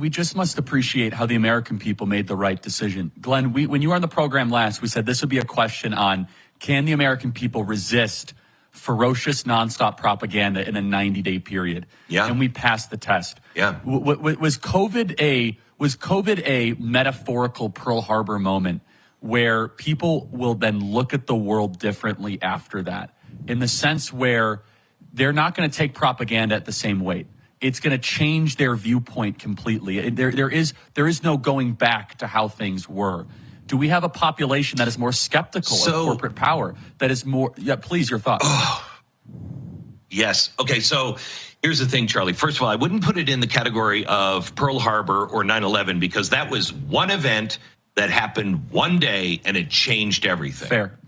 we just must appreciate how the American people made the right decision. Glenn, when you were on the program last, we said this would be a question on, can the American people resist ferocious nonstop propaganda in a 90-day period? Yeah. And we passed the test. Yeah. Was COVID a metaphorical Pearl Harbor moment where people will then look at the world differently after that, in the sense where they're not going to take propaganda at the same weight? It's going to change their viewpoint completely. There is no going back to how things were. Do we have a population that is more skeptical of corporate power? That is more. Yeah, please, your thoughts. Yes. Okay. So here's the thing, Charlie. First of all, I wouldn't put it in the category of Pearl Harbor or 9/11 because that was one event that happened one day and it changed everything. Fair.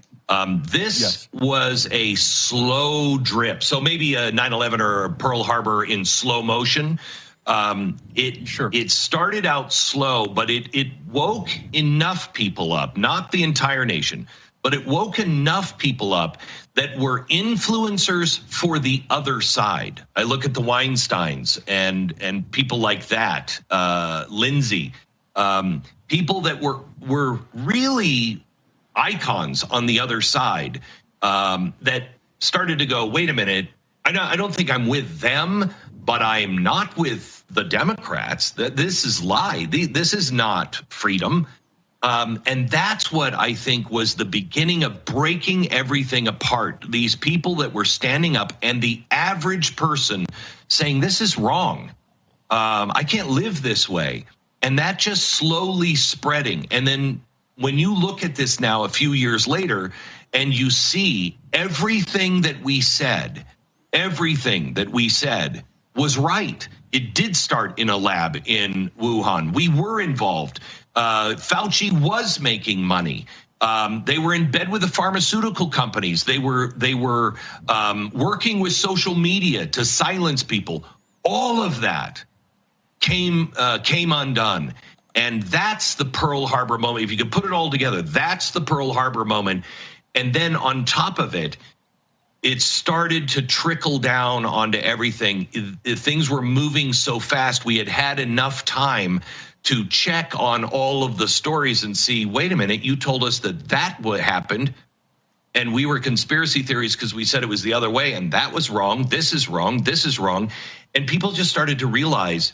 This was a slow drip. So maybe a 9/11 or a Pearl Harbor in slow motion. It started out slow, but it woke enough people up, not the entire nation, but it woke enough people up that were influencers for the other side. I look at the Weinsteins and people like that, Lindsay, people that were really icons on the other side, that started to go, wait a minute, I don't think I'm with them, but I'm not with the Democrats. This is lie. This is not freedom. And that's what I think was the beginning of breaking everything apart. These people that were standing up and the average person saying, this is wrong. I can't live this way. And that just slowly spreading. And then when you look at this now a few years later and you see everything that we said was right. It did start in a lab in Wuhan. We were involved. Fauci was making money. They were in bed with the pharmaceutical companies. They were working with social media to silence people. All of that came undone. And that's the Pearl Harbor moment. If you could put it all together, that's the Pearl Harbor moment. And then on top of it, it started to trickle down onto everything. Things were moving so fast. We had enough time to check on all of the stories and see, wait a minute, you told us that what happened. And we were conspiracy theories because we said it was the other way. And that was wrong. This is wrong. This is wrong. And people just started to realize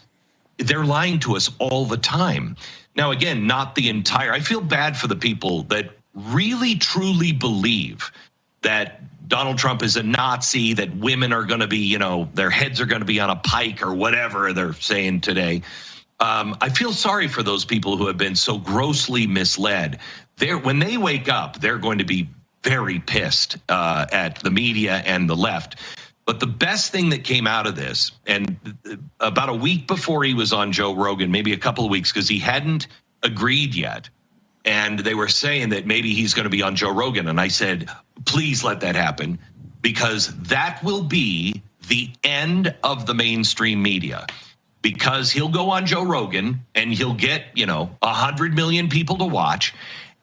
they're lying to us all the time. Now, again, not the entire. I feel bad for the people that really, truly believe that Donald Trump is a Nazi, that women are going to be, their heads are going to be on a pike or whatever they're saying today. I feel sorry for those people who have been so grossly misled. When they wake up, they're going to be very pissed at the media and the left. But the best thing that came out of this, and about a week before he was on Joe Rogan, maybe a couple of weeks, because he hadn't agreed yet, and they were saying that maybe he's going to be on Joe Rogan. And I said, please let that happen, because that will be the end of the mainstream media. Because he'll go on Joe Rogan and he'll get, 100 million people to watch,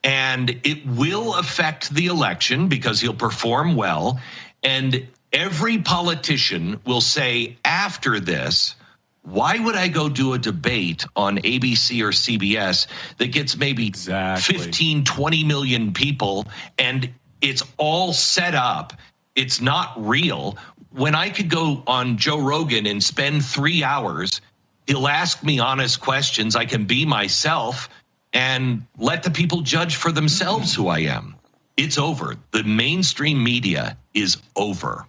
and it will affect the election because he'll perform well. And every politician will say after this, why would I go do a debate on ABC or CBS that gets maybe 15, 20 million people, and it's all set up? It's not real. When I could go on Joe Rogan and spend 3 hours, he'll ask me honest questions. I can be myself and let the people judge for themselves who I am. It's over. The mainstream media is over.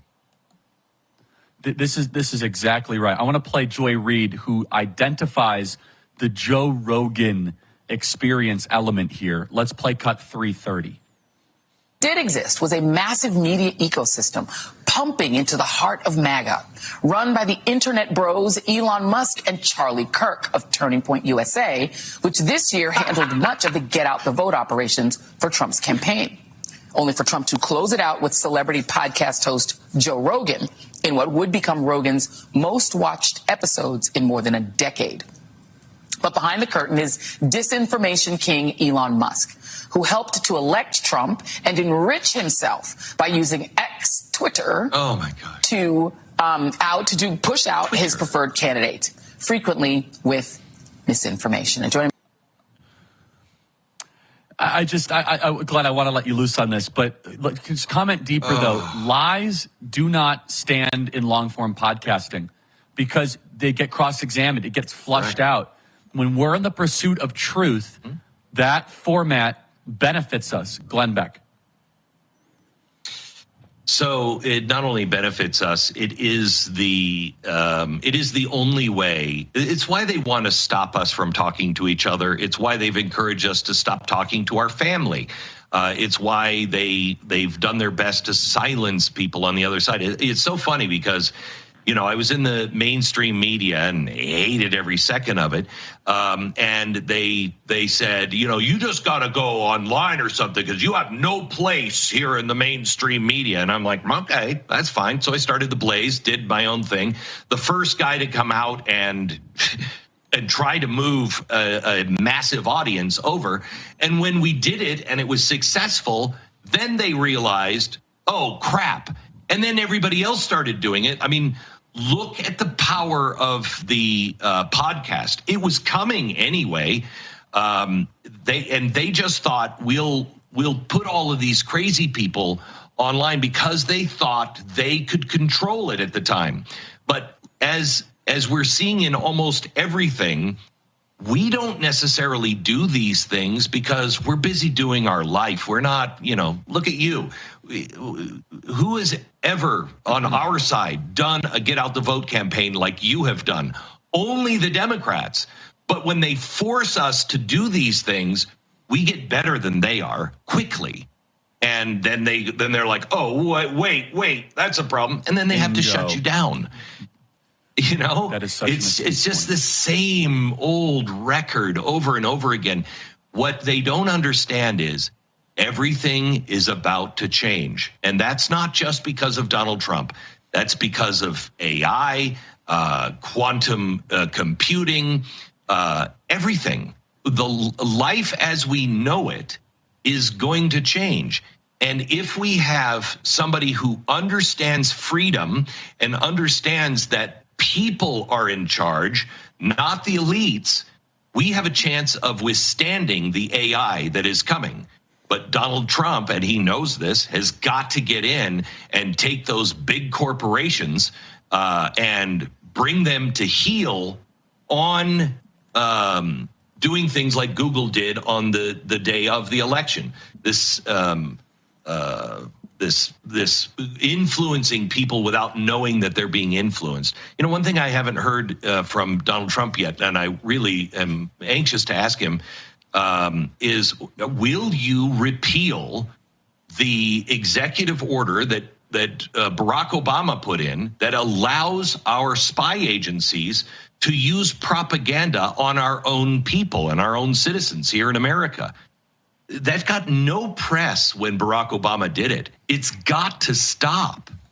This is exactly right. I want to play Joy Reid, who identifies the Joe Rogan experience element here. Let's play cut 330. Did exist was a massive media ecosystem pumping into the heart of MAGA, run by the internet bros Elon Musk and Charlie Kirk of Turning Point USA, which this year handled much of the get out the vote operations for Trump's campaign. Only for Trump to close it out with celebrity podcast host Joe Rogan in what would become Rogan's most watched episodes in more than a decade. But behind the curtain is disinformation king Elon Musk, who helped to elect Trump and enrich himself by using X, Twitter, to push out his preferred candidate, frequently with misinformation. And joining Glenn, I want to let you loose on this, but just comment deeper though. Lies do not stand in long form podcasting because they get cross-examined. It gets flushed out. When we're in the pursuit of truth, that format benefits us. Glenn Beck. So it not only benefits us, it is the only way. It's why they want to stop us from talking to each other. It's why they've encouraged us to stop talking to our family. It's why they've done their best to silence people on the other side. It's so funny because, you know, I was in the mainstream media and hated every second of it. And they said, you know, you just got to go online or something because you have no place here in the mainstream media. And I'm like, okay, that's fine. So I started The Blaze, did my own thing. The first guy to come out and try to move a massive audience over. And when we did it and it was successful, then they realized, oh, crap. And then everybody else started doing it. I mean, look at the power of the podcast. It was coming anyway. They just thought we'll put all of these crazy people online because they thought they could control it at the time. But as we're seeing in almost everything, we don't necessarily do these things because we're busy doing our life. We're not, you know, look at you. Who has ever on our side done a get out the vote campaign like you have done? Only the Democrats. But when they force us to do these things, we get better than they are quickly. And then they're like, oh, wait, that's a problem. And then they have to shut you down. You know, that is such it's just the same old record over and over again. What they don't understand is everything is about to change. And that's not just because of Donald Trump. That's because of AI, quantum computing, everything. The life as we know it is going to change. And if we have somebody who understands freedom and understands that people are in charge, not the elites, we have a chance of withstanding the AI that is coming. But Donald Trump, and he knows this, has got to get in and take those big corporations and bring them to heel on doing things like Google did on the day of the election. This influencing people without knowing that they're being influenced. You know, one thing I haven't heard from Donald Trump yet, and I really am anxious to ask him, is will you repeal the executive order that Barack Obama put in that allows our spy agencies to use propaganda on our own people and our own citizens here in America? That got no press when Barack Obama did it. It's got to stop.